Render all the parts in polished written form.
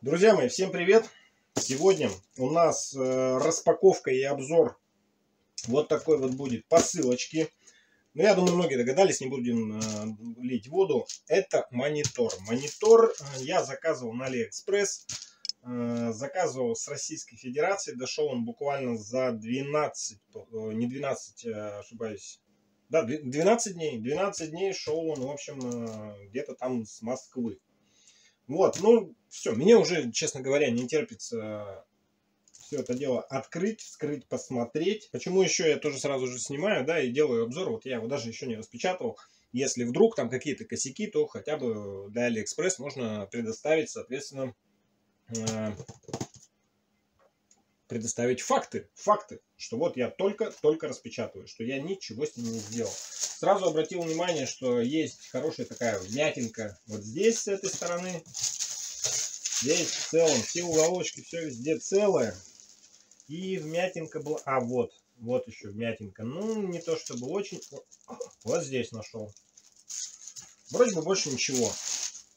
Друзья мои, всем привет! Сегодня у нас распаковка и обзор вот такой вот будет посылочки. Ну, я думаю, многие догадались, не будем лить воду. Это монитор. Монитор я заказывал на AliExpress. Заказывал с Российской Федерации. Дошел он буквально за 12, не 12, ошибаюсь. Да, 12 дней. 12 дней шел он, в общем, где-то там с Москвы. Вот, ну, все, мне уже, честно говоря, не терпится все это дело открыть, вскрыть, посмотреть. Почему еще я тоже сразу же снимаю, да, и делаю обзор. Вот я его даже еще не распечатал. Если вдруг там какие-то косяки, то хотя бы для AliExpress можно предоставить, соответственно, предоставить факты, что вот я только распечатываю, что я ничего с ним не сделал. Сразу обратил внимание, что есть хорошая такая вмятинка вот здесь, с этой стороны. Здесь в целом все уголочки, все везде целое. И вмятинка была... А, вот еще вмятинка. Ну, не то чтобы очень... Вот здесь нашел. Вроде бы больше ничего.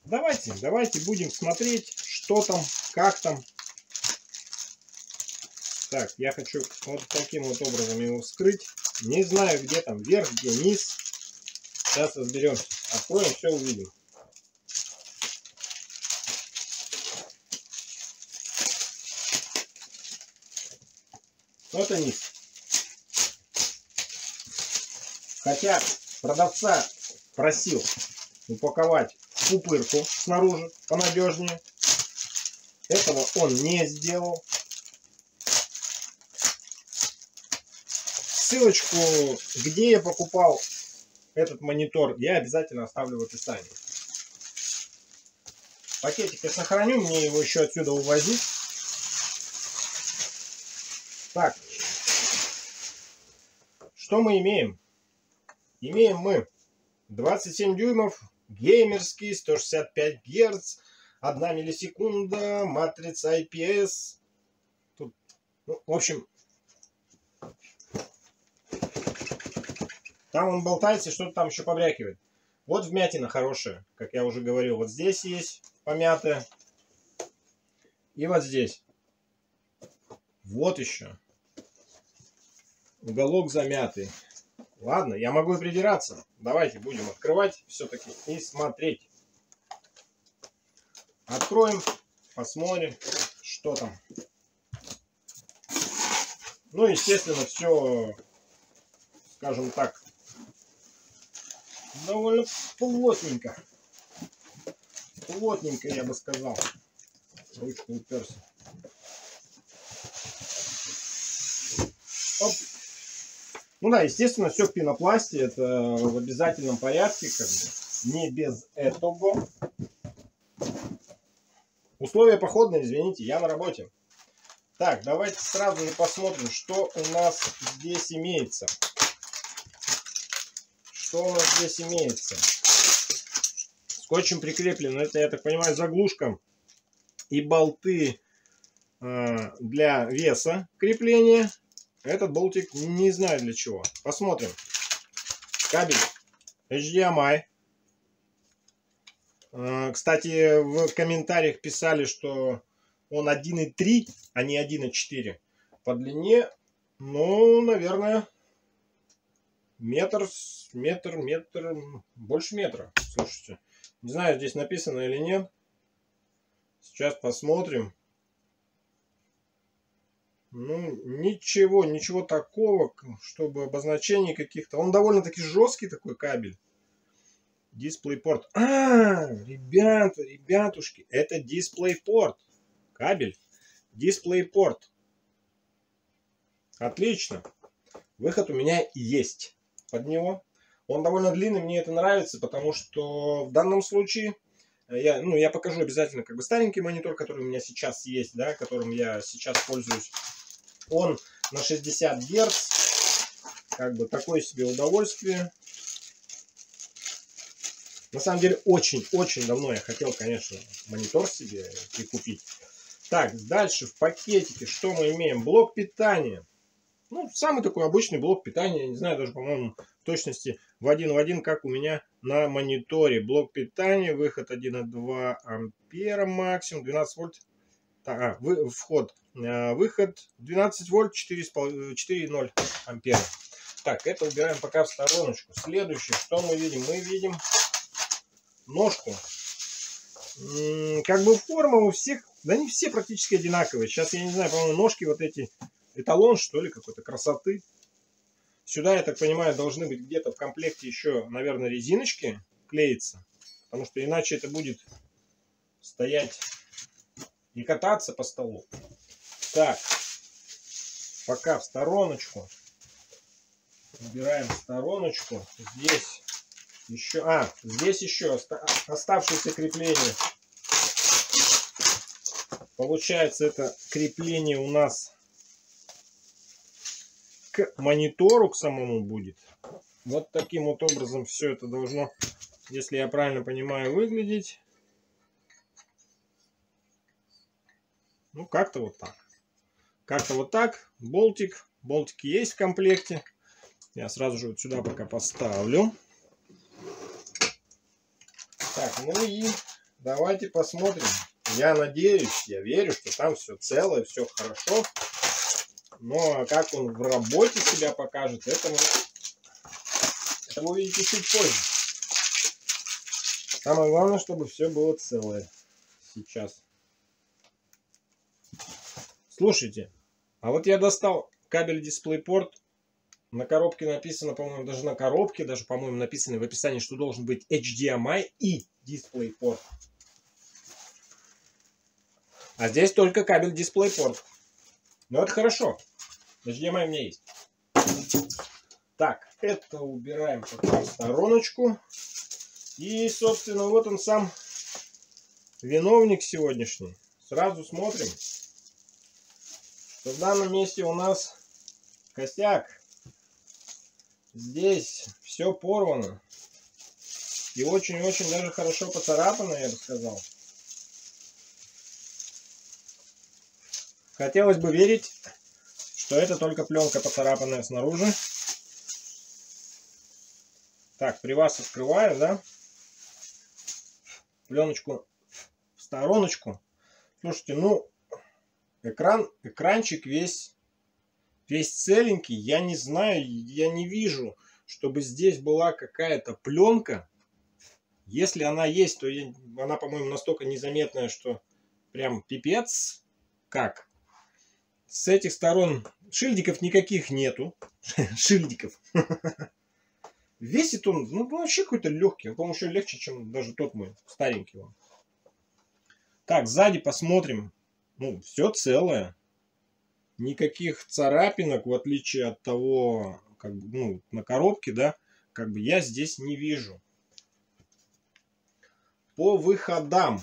Давайте будем смотреть, что там, как там. Так, я хочу вот таким вот образом его вскрыть. Не знаю, где там вверх, где низ. Сейчас разберемся. Откроем, все увидим. Вот они. Хотя продавца просил упаковать пупырку снаружи понадежнее. Этого он не сделал. Ссылочку, где я покупал этот монитор, я обязательно оставлю в описании. Пакетик я сохраню, мне его еще отсюда увозить. Так, что мы имеем? Имеем мы 27 дюймов, геймерский, 165 Гц, 1 миллисекунда, матрица IPS. Тут, ну, в общем, там он болтается, что-то там еще побрякивает. Вот вмятина хорошая, как я уже говорил. Вот здесь есть помятая. И вот здесь. Вот еще. Уголок замятый. Ладно, я могу и придираться. Давайте будем открывать все-таки и смотреть. Откроем, посмотрим, что там. Ну, естественно, все, скажем так, довольно плотненько. Плотненько, я бы сказал. Ручку уперся. Оп. Ну да, естественно, все в пенопласте. Это в обязательном порядке. Как бы. Не без этого. Условия походные, извините, я на работе. Так, давайте сразу же посмотрим, что у нас здесь имеется. Что у нас здесь имеется? Скотчем прикреплено. Это, я так понимаю, заглушка и болты для веса крепления. Этот болтик не знаю для чего. Посмотрим. Кабель HDMI. Кстати, в комментариях писали, что он 1,3, а не 1,4 по длине. Ну, наверное, метр, больше метра. Слушайте, не знаю, здесь написано или нет. Сейчас посмотрим. Ну, ничего такого, чтобы обозначений каких-то. Он довольно-таки жесткий такой кабель. DisplayPort. Ребятушки, это DisplayPort. Кабель DisplayPort. Отлично. Выход у меня есть под него. Он довольно длинный, мне это нравится, потому что в данном случае я покажу обязательно как бы старенький монитор, который у меня сейчас есть, да, которым я сейчас пользуюсь. Он на 60 Гц. Как бы такое себе удовольствие. На самом деле очень давно я хотел, конечно, монитор себе прикупить. Так, дальше в пакетике что мы имеем? Блок питания. Ну, самый такой обычный блок питания. Не знаю, даже, по-моему, в точности в один, как у меня на мониторе. Блок питания, выход 1,2 ампера максимум, 12 вольт. вход, выход 12 вольт, 4,0 ампера. Так, это убираем пока в стороночку. Следующее, что мы видим? Мы видим ножку. Как бы форма у всех, да не все практически одинаковые. Сейчас, я не знаю, по-моему, ножки вот эти, эталон, что ли, какой-то красоты. Сюда, я так понимаю, должны быть где-то в комплекте еще, наверное, резиночки клеиться. Потому что иначе это будет стоять и кататься по столу. Так, пока в стороночку. Убираем в стороночку. Здесь еще оставшееся крепление. Получается, это крепление у нас к монитору, к самому будет. Вот таким вот образом все это должно, если я правильно понимаю, выглядеть. Ну, как-то вот так. Как-то вот так. Болтик. Болтики есть в комплекте. Я сразу же вот сюда пока поставлю. Так, ну и давайте посмотрим. Я надеюсь, я верю, что там все целое, все хорошо. Но как он в работе себя покажет, это вы увидите чуть позже. Самое главное, чтобы все было целое сейчас. Слушайте, а вот я достал кабель DisplayPort. На коробке написано, по-моему, даже на коробке, даже, по-моему, написано в описании, что должен быть HDMI и DisplayPort. А здесь только кабель DisplayPort. Но это хорошо. HDMI у меня есть. Так, это убираем пока в стороночку. И, собственно, вот он сам виновник сегодняшний. Сразу смотрим, что в данном месте у нас косяк. Здесь все порвано. И очень-очень даже хорошо поцарапано, я бы сказал. Хотелось бы верить, что это только пленка поцарапанная снаружи. Так, при вас открываю, да? Пленочку в стороночку. Слушайте, ну, экранчик весь целенький. Я не знаю, я не вижу, чтобы здесь была какая-то пленка. Если она есть, то она, по-моему, настолько незаметная, что прям пипец. Как? С этих сторон шильдиков никаких нету. Шильдиков. Весит он, ну, вообще какой-то легкий. Он, по-моему, еще легче, чем даже тот мой старенький. Так, сзади посмотрим. Ну, все целое. Никаких царапинок, в отличие от того, как бы, ну, на коробке, да, как бы я здесь не вижу. По выходам.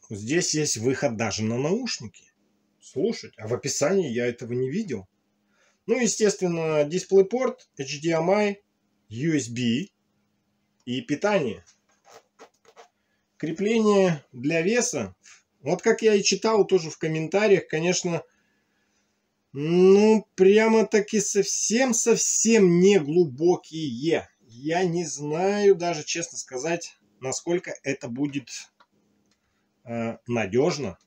Здесь есть выход даже на наушники. Слушать. А в описании я этого не видел. Ну, естественно, DisplayPort, HDMI, USB и питание. Крепление для веса. Вот как я и читал тоже в комментариях, конечно, ну, прямо-таки совсем не глубокие. Я не знаю даже, честно сказать, насколько это будет надежно.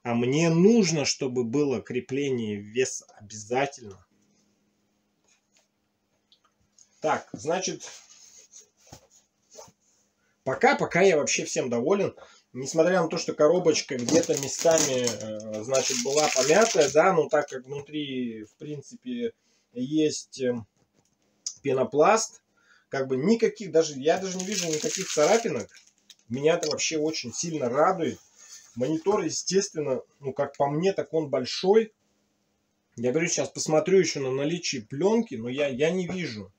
А мне нужно, чтобы было крепление веса обязательно. Так, значит, пока я вообще всем доволен. Несмотря на то, что коробочка где-то местами, значит, была помятая, да, но так как внутри, в принципе, есть пенопласт, как бы никаких, я даже не вижу никаких царапинок. Меня это вообще очень сильно радует. Монитор, естественно, ну, как по мне, так он большой. Я говорю, сейчас посмотрю еще на наличие пленки, но я не вижу.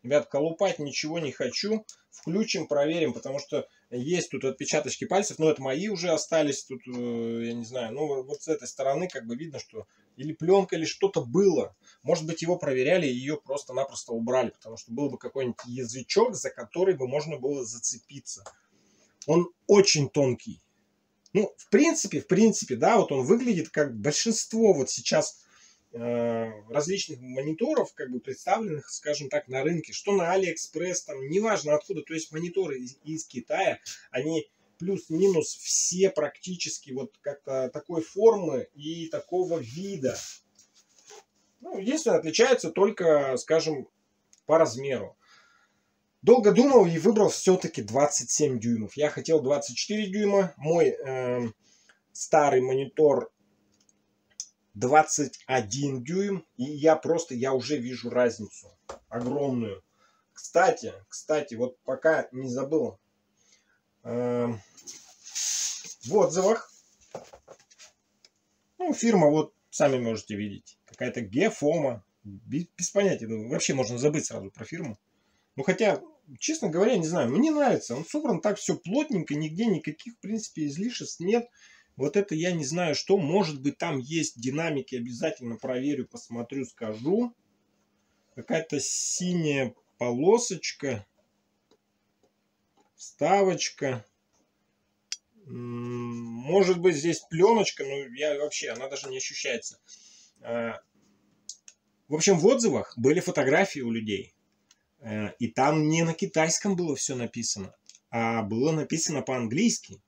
Ребят, колупать ничего не хочу. Включим, проверим, потому что есть тут отпечаточки пальцев, но это мои уже остались тут, я не знаю. Ну, вот с этой стороны как бы видно, что или пленка, или что-то было. Может быть, его проверяли и ее просто-напросто убрали, потому что был бы какой-нибудь язычок, за который бы можно было зацепиться. Он очень тонкий. Ну, в принципе, да, вот он выглядит как большинство вот сейчас различных мониторов, как бы представленных, скажем так, на рынке, что на Алиэкспресс, там, неважно откуда, то есть мониторы из Китая, они плюс-минус все практически вот как-то такой формы и такого вида. Ну, единственное, отличаются только, скажем, по размеру. Долго думал и выбрал все-таки 27 дюймов. Я хотел 24 дюйма. Мой старый монитор 21 дюйм. И я уже вижу разницу огромную. Кстати, вот пока не забыл. В отзывах. Ну, фирма, вот, сами можете видеть. Какая-то Гефома. Без понятия. Ну, вообще можно забыть сразу про фирму. Ну, хотя, честно говоря, не знаю. Мне нравится. Он собран так все плотненько. Нигде никаких, в принципе, излишеств нет. Вот это я не знаю, что. Может быть, там есть динамики. Обязательно проверю, посмотрю, скажу. Какая-то синяя полосочка. Вставочка. Может быть, здесь пленочка, но она даже не ощущается. В общем, в отзывах были фотографии у людей. И там не на китайском было все написано, а было написано по-английски.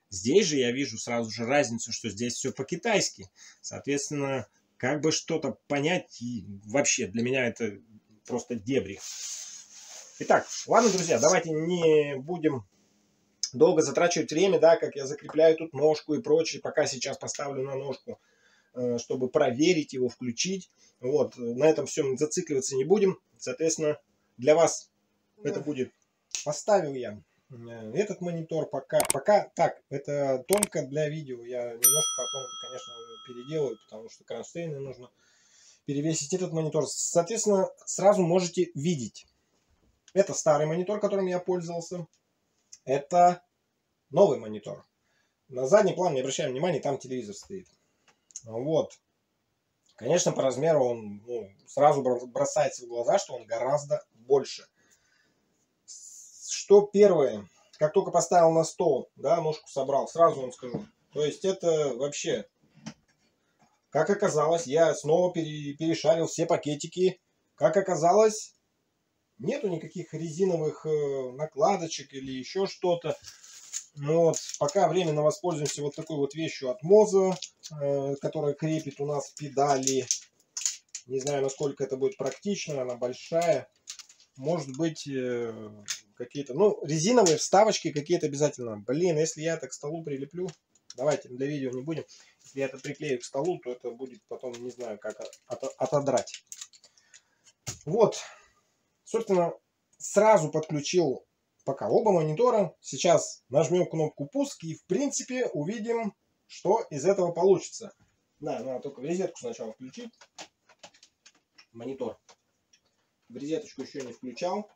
Здесь же я вижу сразу же разницу, что здесь все по-китайски. Соответственно, как бы что-то понять, и вообще для меня это просто дебри. Итак, ладно, друзья, давайте не будем долго затрачивать время, да, как я закрепляю тут ножку и прочее. Пока сейчас поставлю на ножку, чтобы проверить его, включить. Вот, на этом все зацикливаться не будем. Соответственно, для вас это будет. Поставил я этот монитор пока так. Это только для видео. Я немножко потом это, конечно, переделаю, потому что кронштейны нужно перевесить этот монитор. Соответственно, сразу можете видеть. Это старый монитор, которым я пользовался. Это новый монитор. На задний план не обращаем внимания, там телевизор стоит. Вот. Конечно, по размеру он сразу бросается в глаза, что он гораздо больше. Что первое, как только поставил на стол, да, ножку собрал, сразу вам скажу. То есть это вообще, как оказалось, я снова перешарил все пакетики. Как оказалось, нету никаких резиновых накладочек или еще что-то. Ну вот, пока временно воспользуемся вот такой вот вещью от Moza, которая крепит у нас педали. Не знаю, насколько это будет практично, она большая. Может быть, какие-то, резиновые вставочки какие-то обязательно. Блин, если я это к столу прилеплю, давайте для видео не будем. Если я это приклею к столу, то это будет потом, не знаю, как отодрать. Вот, собственно, сразу подключил пока оба монитора. Сейчас нажмем кнопку пуск и, в принципе, увидим, что из этого получится. Да, надо только в розетку сначала включить. Монитор. В розеточку еще не включал.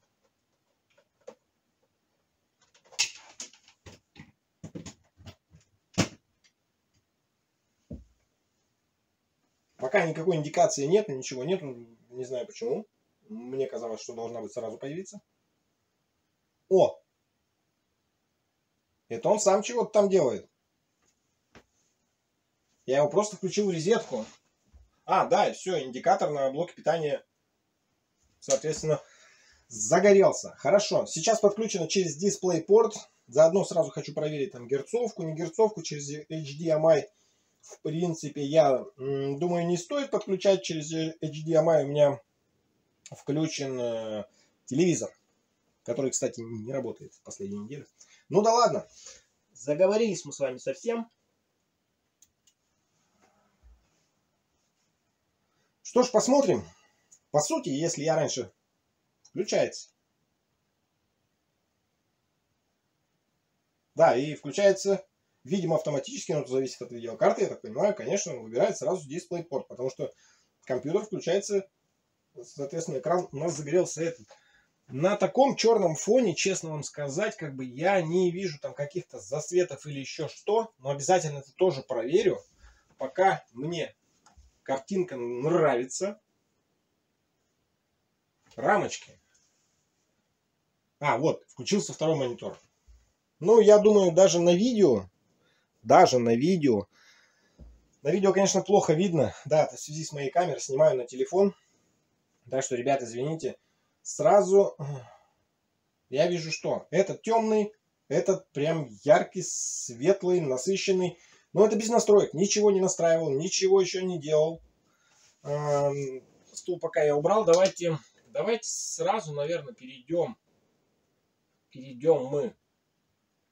Пока никакой индикации нет, ничего нет. Не знаю почему. Мне казалось, что должна быть сразу появиться. О! Это он сам чего-то там делает. Я его просто включил в розетку. А, да, все, индикатор на блоке питания, соответственно, загорелся. Хорошо, сейчас подключено через DisplayPort. Заодно сразу хочу проверить там герцовку, не герцовку через HDMI. В принципе, я думаю, не стоит подключать через HDMI. У меня включен телевизор, который, кстати, не работает в последние недели. Ну да ладно, заговорились мы с вами совсем. Что ж, посмотрим. По сути, если я раньше включается. Да, и включается, видимо, автоматически, но это зависит от видеокарты, я так понимаю, конечно, он выбирает сразу DisplayPort, потому что компьютер включается, соответственно, экран у нас загорелся этот. На таком черном фоне, честно вам сказать, как бы я не вижу там каких-то засветов или еще что, но обязательно это тоже проверю, пока мне картинка нравится. Рамочки. А, вот, включился второй монитор. Ну, я думаю, даже на видео, конечно, плохо видно. Да, это в связи с моей камерой, снимаю на телефон. Так что, ребят, извините. Сразу я вижу, что этот темный, Этот прям яркий, светлый, насыщенный. Но это без настроек. Ничего не настраивал, ничего еще не делал. Стул пока я убрал. Давайте сразу, наверное, перейдем мы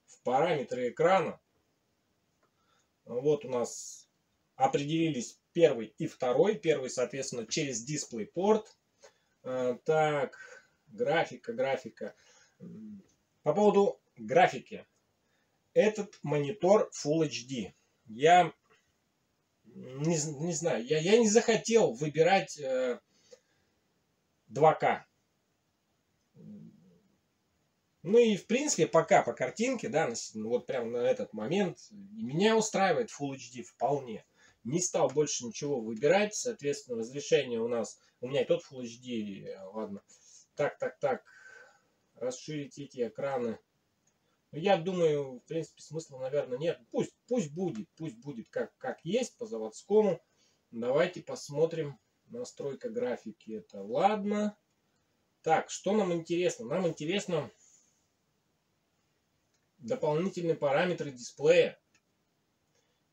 в параметры экрана. Вот у нас определились первый и второй. Первый, соответственно, через DisplayPort. Так, графика. По поводу графики. Этот монитор Full HD. Я не знаю, я не захотел выбирать 2К. Ну и в принципе пока по картинке, да, вот прямо на этот момент меня устраивает Full HD вполне. Не стал больше ничего выбирать, соответственно разрешение у меня и тот Full HD, ладно. Так, расширить эти экраны. Я думаю, в принципе, смысла, наверное, нет. Пусть будет как есть по заводскому. Давайте посмотрим. Настройка графики. Это ладно. Так, что нам интересно? Нам интересно дополнительные параметры дисплея.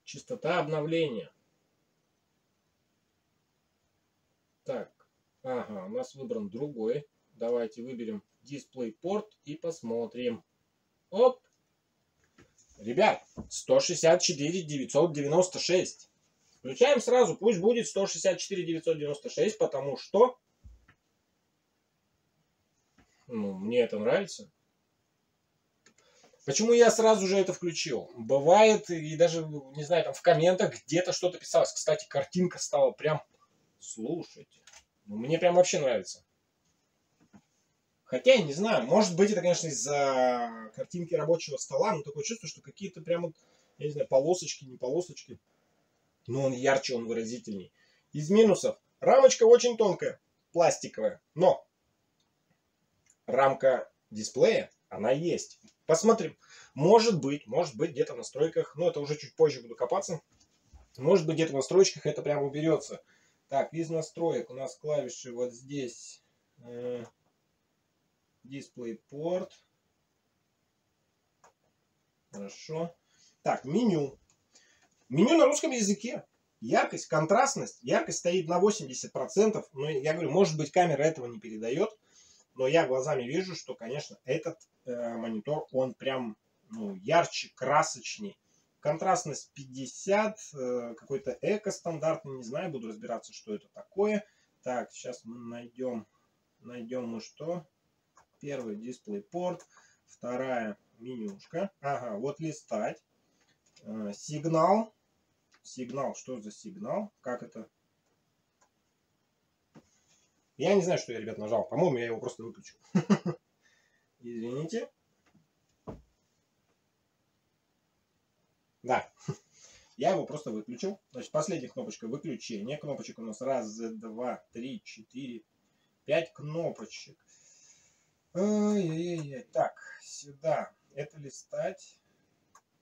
Частота обновления. Так, ага, у нас выбран другой. Давайте выберем DisplayPort и посмотрим. Оп! Ребят, 164 996. Включаем сразу, пусть будет 164 996, потому что мне это нравится. Почему я сразу же это включил? Бывает, и даже, не знаю, там в комментах где-то что-то писалось. Кстати, картинка стала прям... Слушайте, мне прям вообще нравится. Хотя, я не знаю, может быть, это, конечно, из-за картинки рабочего стола, но такое чувство, что какие-то прям, я не знаю, полосочки, не полосочки. Но он ярче, он выразительней. Из минусов. Рамочка очень тонкая, пластиковая, но рамка дисплея, она есть. Посмотрим. Может быть, где-то в настройках, но это уже чуть позже буду копаться. Может быть, где-то в настройках это прям уберется. Так, из настроек у нас клавиши вот здесь. DisplayPort. Хорошо. Так, меню. Меню на русском языке. Яркость, контрастность. Яркость стоит на 80%. Но я говорю, может быть, камера этого не передает. Но я глазами вижу, что, конечно, этот монитор, он прям ярче, красочней. Контрастность 50. Какой-то эко-стандартный. Не знаю, буду разбираться, что это такое. Так, сейчас мы найдем мы что? Первый DisplayPort, вторая менюшка. Ага, вот листать. Сигнал. Сигнал, что за сигнал? Как это? Я не знаю, что я, ребят, нажал. По-моему, я его просто выключил. Извините. Да, я его просто выключил. Значит, последняя кнопочка выключения. Кнопочек у нас 1, 2, 3, 4, 5 кнопочек. Ой-ой-ой. Так, сюда. Это листать.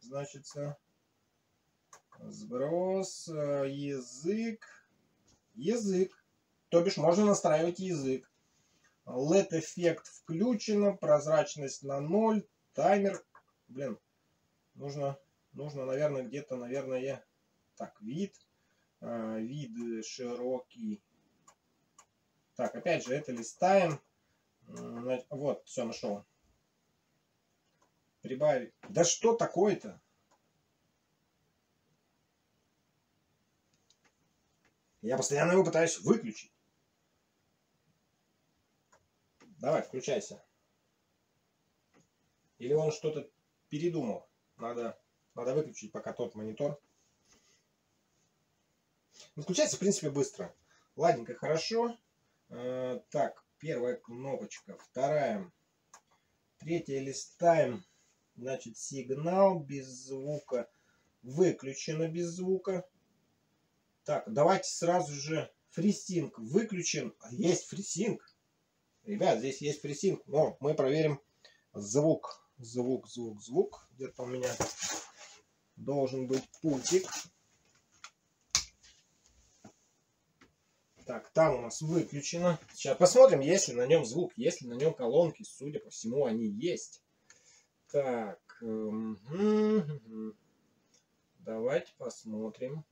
Значит, сброс, язык. То бишь можно настраивать язык. LED-эффект включено. Прозрачность на 0. Таймер. Блин, нужно, наверное, где-то, так, вид. Вид широкий. Так, опять же, это листаем. Вот, все, нашел. Прибавить. Да что такое-то? Я постоянно его пытаюсь выключить. Давай, включайся. Или он что-то передумал. Надо выключить пока тот монитор. Включается, в принципе, быстро. Ладненько, хорошо. Так, первая кнопочка, вторая, третья листаем. Значит, сигнал без звука выключено без звука. Так, давайте сразу же FreeSync выключим. Есть FreeSync. Ребят, здесь есть FreeSync. Но мы проверим звук. Звук. Где-то у меня должен быть пультик. Так, там у нас выключено. Сейчас посмотрим, есть ли на нем звук, есть ли на нем колонки. Судя по всему, они есть. Так, Давайте посмотрим.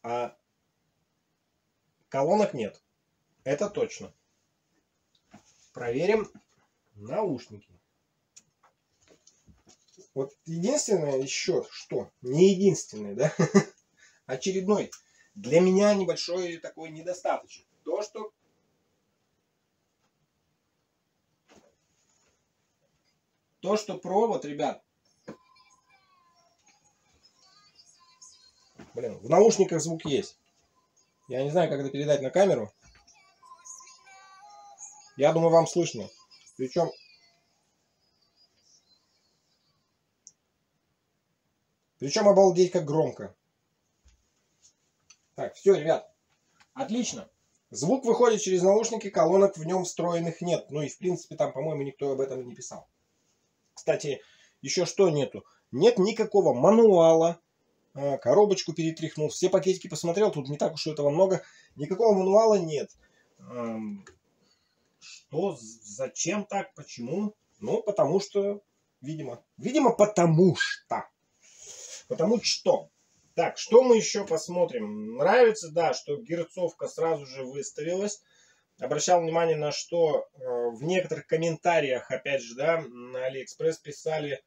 А колонок нет. Это точно. Проверим наушники. Вот единственное еще, что не единственное, да, очередной для меня небольшой такой недостаточный. То, что провод, ребят, блин, в наушниках звук есть. Я не знаю, как это передать на камеру. Я думаю, вам слышно. Причем обалдеть как громко. Так, все, ребят. Отлично. Звук выходит через наушники, колонок в нем встроенных нет. Ну и в принципе там, по-моему, никто об этом не писал. Кстати, еще что нету? Нет никакого мануала. Коробочку перетряхнул, все пакетики посмотрел, тут не так уж этого много. Никакого мануала нет. Что, зачем так, почему? Ну, потому что, видимо, потому что. Потому что. Так, что мы еще посмотрим? Нравится, да, что герцовка сразу же выставилась. Обращал внимание на что в некоторых комментариях, опять же, да, на Алиэкспресс писали,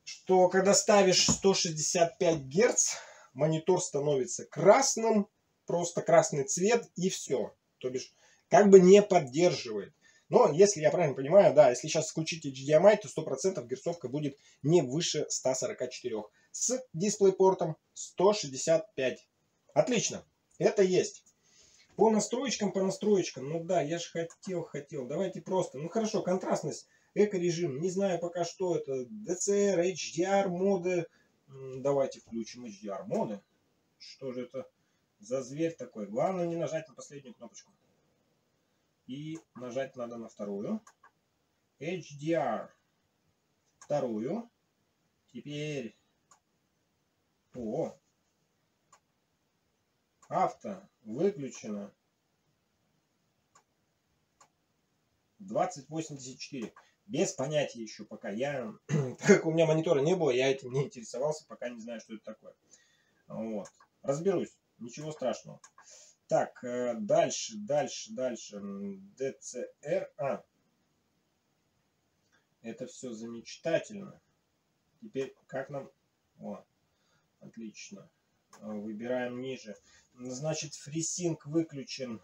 что когда ставишь 165 Гц, монитор становится красным, просто красный цвет и все. То бишь, как бы не поддерживает. Но, если я правильно понимаю, да, если сейчас включить HDMI, то 100% герцовка будет не выше 144. С дисплей-портом 165. Отлично, это есть. По настроечкам, ну да, я же хотел. Давайте просто, ну хорошо, контрастность, эко-режим, не знаю пока что это, DCR, HDR моды. Давайте включим HDR моды. Что же это за зверь такой? Главное не нажать на последнюю кнопочку. И нажать надо на вторую. HDR. Вторую. Теперь. Авто. Выключено. 2084. Без понятия еще пока. Так как у меня монитора не было, я этим не интересовался, пока не знаю, что это такое. Вот. Разберусь. Ничего страшного. Так, дальше. DCR. Это все замечательно. Теперь как нам... Отлично. Выбираем ниже. Значит, FreeSync выключен.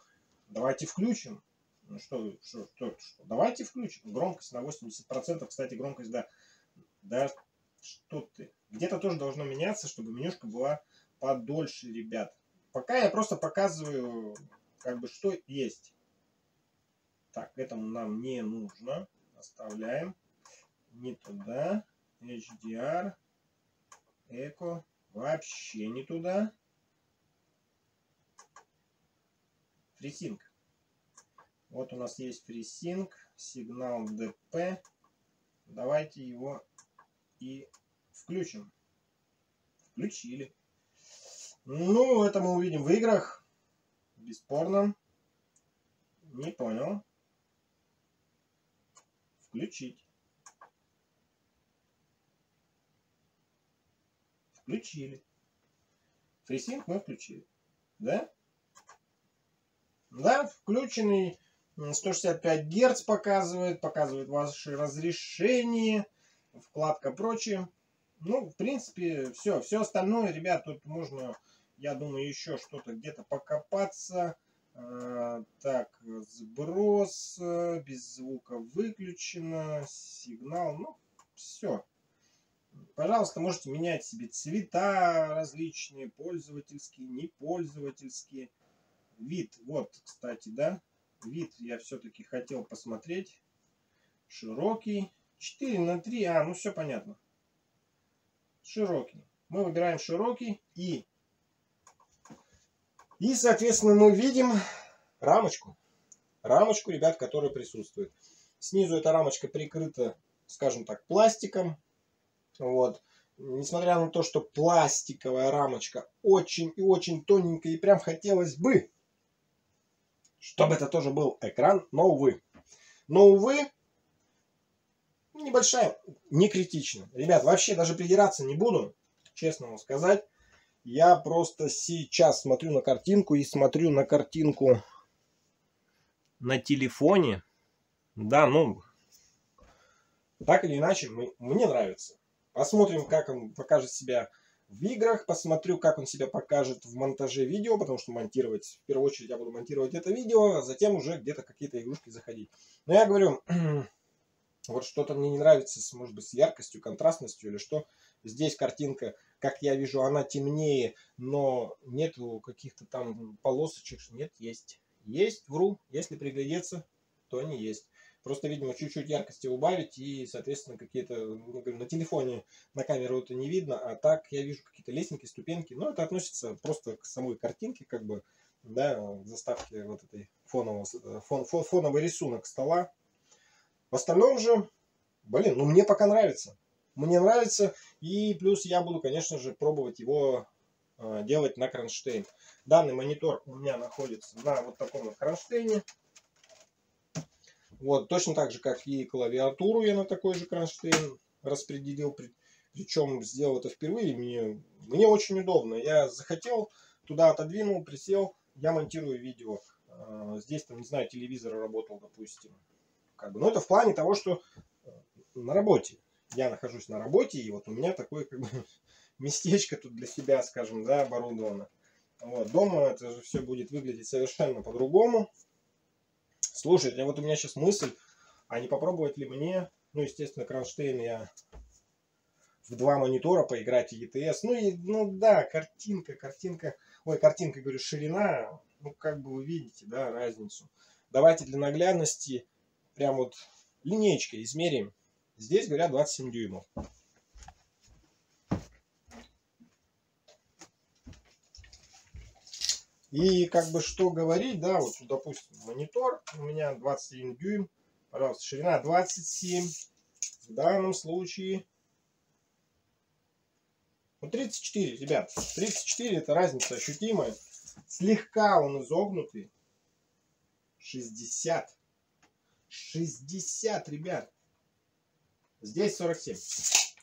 Давайте включим. Ну что? Давайте включим. Громкость на 80%. Кстати, громкость, да, что ты. Где-то тоже должно меняться, чтобы менюшка была подольше, ребят. Пока я просто показываю, как бы, что есть. Так, этому нам не нужно. Оставляем. Не туда. HDR. Эко. Вообще не туда. FreeSync. Вот у нас есть FreeSync. Сигнал DP. Давайте его и включим. Включили. Ну, это мы увидим в играх. Бесспорно. Не понял. Включить. Включили. FreeSync мы включили. Да? Да, включенный 165 Гц показывает ваше разрешение. Вкладка прочее. Ну, в принципе, все. Все остальное, ребят, тут можно, я думаю, еще что-то где-то покопаться. Так, сброс, без звука выключено, сигнал, ну, все. Пожалуйста, можете менять себе цвета различные, пользовательские, непользовательские. Вид, вот, кстати, да, вид я все-таки хотел посмотреть. Широкий, 4:3, ну все понятно. Широкий. Мы выбираем широкий и соответственно, мы видим рамочку. Рамочку, ребят, которая присутствует. Снизу эта рамочка прикрыта, скажем так, пластиком. Вот. Несмотря на то, что пластиковая рамочка очень и очень тоненькая, и прям хотелось бы, чтобы это тоже был экран, но увы. Но увы, небольшая, не критично. Ребят, вообще даже придираться не буду, честно вам сказать. Я просто сейчас смотрю на картинку и смотрю на картинку на телефоне. Да, ну, так или иначе, мне нравится. Посмотрим, как он покажет себя в играх. Посмотрю, как он себя покажет в монтаже видео, потому что монтировать, в первую очередь, я буду монтировать это видео, а затем уже где-то какие-то игрушки заходить. Но я говорю, вот что-то мне не нравится, может быть, с яркостью, контрастностью или что. Здесь картинка, как я вижу, она темнее, но нету каких-то там полосочек. Нет, есть. Есть, вру, если приглядеться, то они есть. Просто, видимо, чуть-чуть яркости убавить и, соответственно, какие-то, на телефоне, на камеру это не видно, а так я вижу какие-то лестники, ступеньки. Но это относится просто к самой картинке, как бы, да, к заставке вот этой фоновый рисунок стола. В остальном же, блин, ну мне пока нравится. Мне нравится, и плюс я буду, конечно же, пробовать его делать на кронштейн. Данный монитор у меня находится на вот таком вот кронштейне. Вот, точно так же, как и клавиатуру я на такой же кронштейн распределил. Причем сделал это впервые. Мне очень удобно. Я захотел, туда отодвинул, присел, я монтирую видео. Здесь, там, не знаю, телевизор работал, допустим. Как бы. Но это в плане того, что на работе. Я нахожусь на работе, и вот у меня такое как бы местечко тут для себя, скажем, да, оборудовано. Вот. Дома это же все будет выглядеть совершенно по-другому. Слушайте, вот у меня сейчас мысль, а не попробовать ли мне, ну, естественно, кронштейн я в 2 монитора поиграть и ETS. Ну да, картинка, ой, картинка, говорю, ширина, ну, как бы вы видите, да, разницу. Давайте для наглядности прям вот линейкой измерим. Здесь, говорят, 27 дюймов. И как бы что говорить, да, вот, допустим, монитор у меня 21 дюйм, пожалуйста, ширина 27, в данном случае, ну, 34, ребят, 34 это разница ощутимая, слегка он изогнутый, 60, ребят, здесь 47 с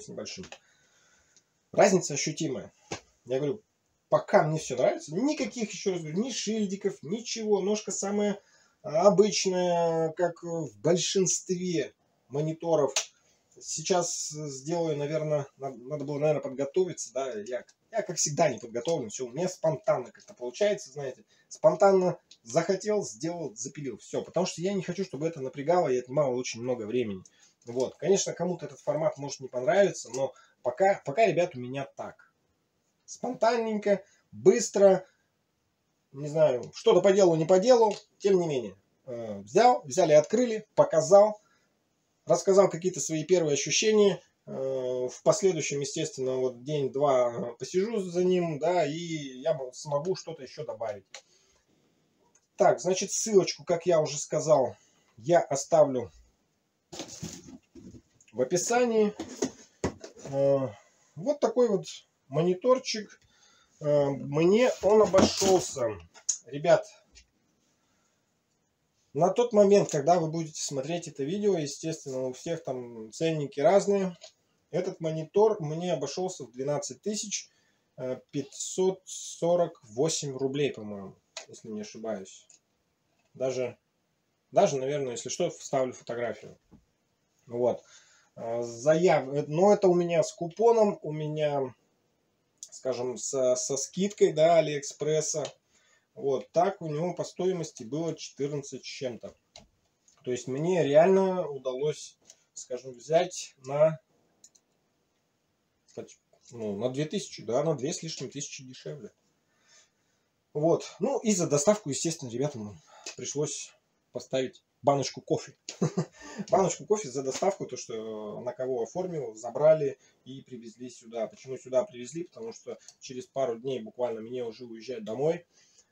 небольшим, разница ощутимая, я говорю, пока мне все нравится, никаких, еще раз говорю, ни шильдиков, ничего. Ножка самая обычная, как в большинстве мониторов. Сейчас сделаю, наверное, надо было, наверное, подготовиться. Да, я как всегда не подготовлен, все у меня спонтанно как-то получается, знаете. Спонтанно захотел, сделал, запилил. Все, потому что я не хочу, чтобы это напрягало и отнимало очень много времени. Вот, конечно, кому-то этот формат может не понравиться, но пока, ребят, у меня так. Спонтанненько, быстро, не знаю, что-то по делу, не по делу, тем не менее. Взяли, открыли, показал, рассказал какие-то свои первые ощущения. В последующем, естественно, вот день-два посижу за ним, да, и я смогу что-то еще добавить. Так, значит, ссылочку, как я уже сказал, я оставлю в описании. Вот такой вот мониторчик. Мне он обошелся, ребят, на тот момент, когда вы будете смотреть это видео, естественно, у всех там ценники разные. Этот монитор мне обошелся в 12 548 рублей, по-моему, если не ошибаюсь. Даже, наверное, если что, вставлю фотографию. Вот. Но это у меня с купоном, у меня, скажем, со скидкой, да, Алиэкспресса. Вот так у него по стоимости было 14 с чем-то. То есть мне реально удалось, скажем, взять на 2000, да, на 2 с лишним тысячи дешевле. Вот. Ну и за доставку, естественно, ребятам пришлось поставить баночку кофе. Баночку кофе за доставку, то, что на кого оформил, забрали и привезли сюда. Почему сюда привезли? Потому что через пару дней буквально мне уже уезжать домой.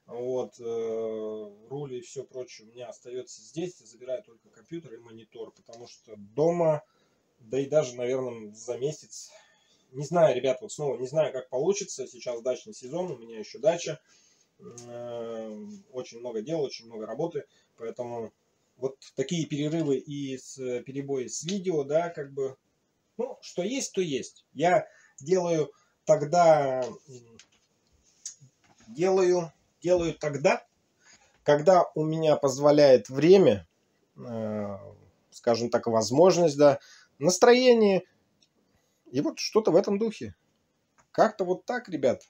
Вот, руль и все прочее у меня остается здесь. Я забираю только компьютер и монитор, потому что дома, да и даже, наверное, за месяц, не знаю, ребят, вот снова не знаю, как получится. Сейчас дачный сезон, у меня еще дача. очень много дел, очень много работы, поэтому вот такие перерывы и перебои с видео, да, как бы, ну, что есть, то есть. Я делаю тогда, делаю тогда, когда у меня позволяет время, скажем так, возможность, да, настроение, и вот что-то в этом духе. Как-то вот так, ребят.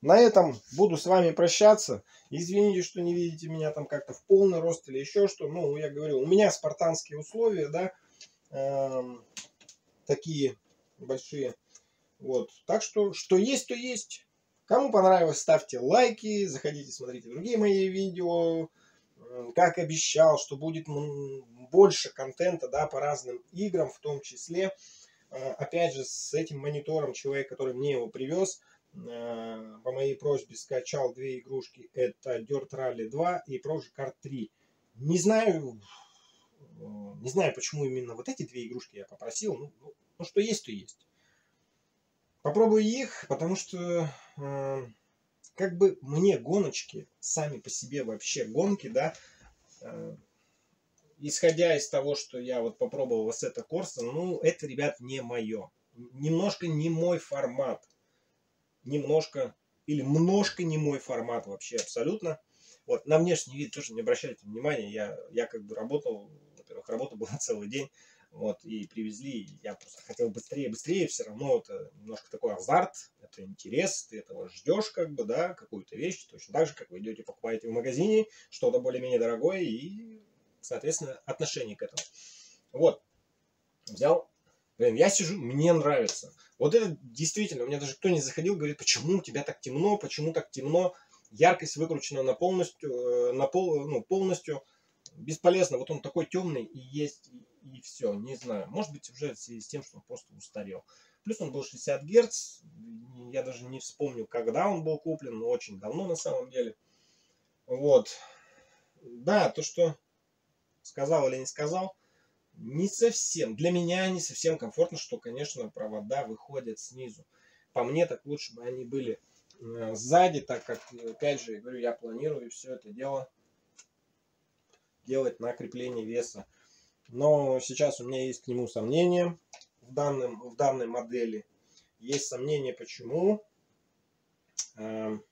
На этом буду с вами прощаться. Извините, что не видите меня там как-то в полный рост или еще что. Ну, я говорю, у меня спартанские условия, да, такие большие. Вот. Так что есть, то есть. Кому понравилось, ставьте лайки, заходите, смотрите другие мои видео. Как обещал, что будет больше контента, да, по разным играм, в том числе. Опять же, с этим монитором человек, который мне его привез, по моей просьбе скачал две игрушки. Это Dirt Rally 2 и Project Cars 3. Не знаю, почему именно вот эти две игрушки я попросил. Ну, что есть, то есть. Попробую их, потому что как бы мне гоночки сами по себе вообще гонки, да, исходя из того, что я вот попробовал Assetto Corsa, ну, это, ребят, не мое. Немножко не мой формат. Немножко или множко не мой формат вообще абсолютно. Вот, на внешний вид тоже не обращайте внимания. Я как бы работал, во-первых, работа была целый день. Вот, и привезли, я просто хотел быстрее, все равно это немножко такой азарт, это интерес, ты этого ждешь, как бы, да, какую-то вещь, точно так же, как вы идете, покупаете в магазине что-то более-менее дорогое и, соответственно, отношение к этому. Вот, взял, блин, я сижу, мне нравится. Вот это действительно, у меня даже кто не заходил, говорит, почему у тебя так темно, почему так темно, яркость выкручена на полностью, полностью. Бесполезно, вот он такой темный и есть, и все, не знаю. Может быть, уже в связи с тем, что он просто устарел. Плюс он был 60 Гц, я даже не вспомню, когда он был куплен, но очень давно на самом деле. Вот. Да, то, что сказал или не сказал, не совсем, для меня не совсем комфортно, что, конечно, провода выходят снизу. По мне, так лучше бы они были сзади, так как, опять же, я говорю, я планирую все это дело делать на крепление веса. Но сейчас у меня есть к нему сомнения в данной модели. Есть сомнения, почему. Там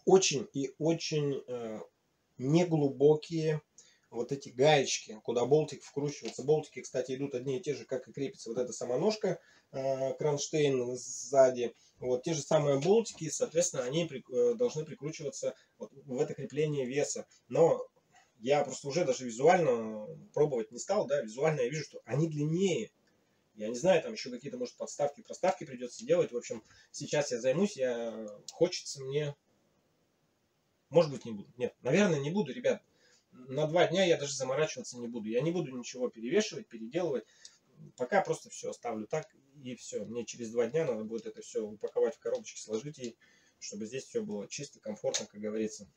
очень и очень неглубокие вот эти гаечки, куда болтик вкручивается. Болтики, кстати, идут одни и те же, как и крепится вот эта сама ножка, кронштейн сзади. Вот те же самые болтики, соответственно, они должны прикручиваться вот в это крепление веса. Но я просто уже даже визуально пробовать не стал, да, визуально я вижу, что они длиннее. Я не знаю, там еще какие-то, может, подставки, проставки придется делать. В общем, сейчас я займусь, хочется мне, может быть, не буду. Нет, наверное, не буду, ребят. На 2 дня я даже заморачиваться не буду. Я не буду ничего перевешивать, переделывать. Пока просто все оставлю так, и все. Мне через 2 дня надо будет это все упаковать в коробочки, сложить, и чтобы здесь все было чисто, комфортно, как говорится.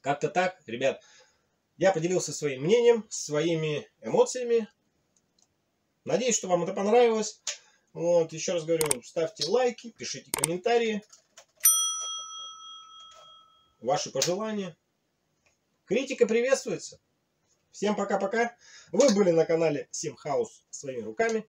Как-то так, ребят. Я поделился своим мнением, своими эмоциями. Надеюсь, что вам это понравилось. Вот, еще раз говорю, ставьте лайки, пишите комментарии. Ваши пожелания. Критика приветствуется. Всем пока-пока. Вы были на канале Sim House своими руками.